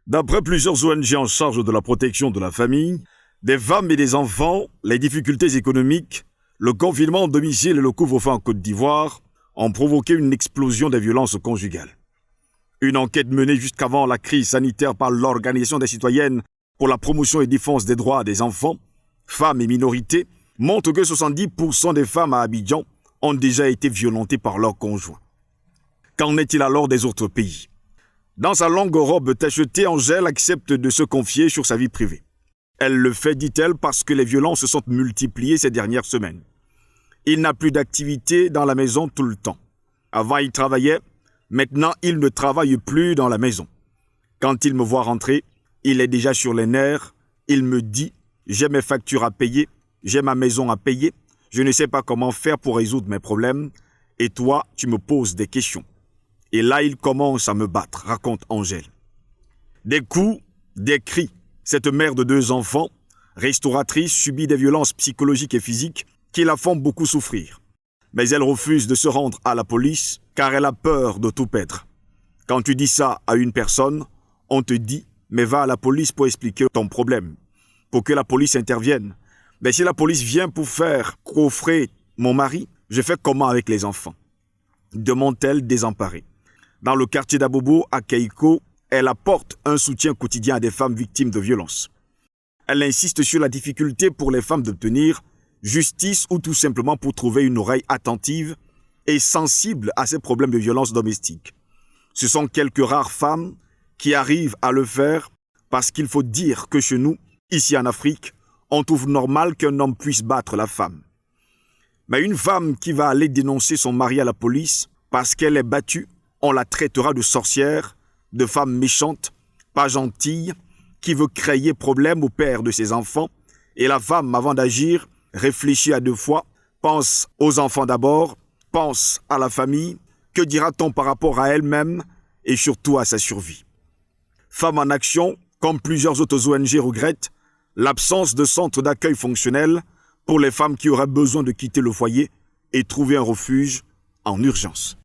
D'après plusieurs ONG en charge de la protection de la famille, des femmes et des enfants, les difficultés économiques, le confinement en domicile et le couvre-feu en Côte d'Ivoire ont provoqué une explosion des violences conjugales. Une enquête menée jusqu'avant la crise sanitaire par l'Organisation des citoyennes pour la promotion et défense des droits des enfants, femmes et minorités montre que 70% des femmes à Abidjan ont déjà été violentées par leur conjoint. Qu'en est-il alors des autres pays? Dans sa longue robe tachetée, Angèle accepte de se confier sur sa vie privée. Elle le fait, dit-elle, parce que les violences se sont multipliées ces dernières semaines. Il n'a plus d'activité dans la maison tout le temps. Avant, il travaillait. Maintenant, il ne travaille plus dans la maison. Quand il me voit rentrer, il est déjà sur les nerfs. Il me dit « J'ai mes factures à payer, j'ai ma maison à payer, je ne sais pas comment faire pour résoudre mes problèmes. Et toi, tu me poses des questions. » Et là, il commence à me battre, raconte Angèle. Des coups, des cris. Cette mère de 2 enfants, restauratrice, subit des violences psychologiques et physiques qui la font beaucoup souffrir. Mais elle refuse de se rendre à la police car elle a peur de tout perdre. Quand tu dis ça à une personne, on te dit « mais va à la police pour expliquer ton problème, pour que la police intervienne. » Mais si la police vient pour faire coffrer mon mari, je fais comment avec les enfants? Demande-t-elle désemparée. Dans le quartier d'Abobo, à Keiko, elle apporte un soutien quotidien à des femmes victimes de violences. Elle insiste sur la difficulté pour les femmes d'obtenir justice ou tout simplement pour trouver une oreille attentive et sensible à ces problèmes de violence domestique. Ce sont quelques rares femmes qui arrivent à le faire parce qu'il faut dire que chez nous, ici en Afrique, on trouve normal qu'un homme puisse battre la femme. Mais une femme qui va aller dénoncer son mari à la police parce qu'elle est battue, on la traitera de sorcière, de femme méchante, pas gentille, qui veut créer problème au père de ses enfants. Et la femme, avant d'agir, réfléchit à 2 fois, pense aux enfants d'abord, pense à la famille, que dira-t-on par rapport à elle-même et surtout à sa survie. Femme en action, comme plusieurs autres ONG regrettent, l'absence de centre d'accueil fonctionnel pour les femmes qui auraient besoin de quitter le foyer et trouver un refuge en urgence.